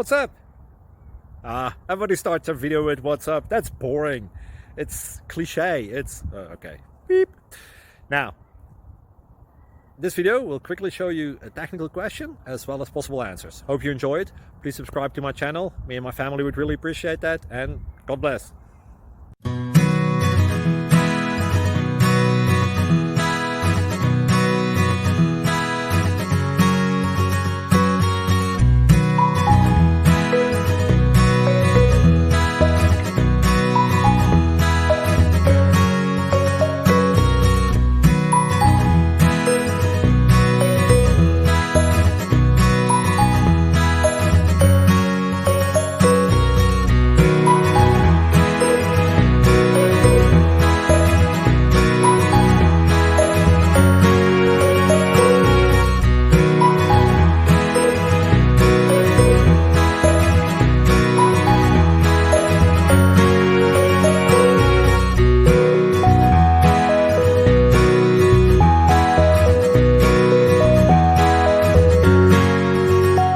What's up? Everybody starts a video with what's up. That's boring. It's cliche. It's okay. Beep. Now, this video will quickly show you a technical question as well as possible answers. Hope you enjoy it. Please subscribe to my channel. Me and my family would really appreciate that, and God bless.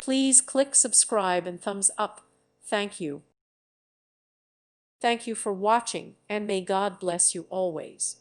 Please click subscribe and thumbs up. Thank you. Thank you for watching, and may God bless you always.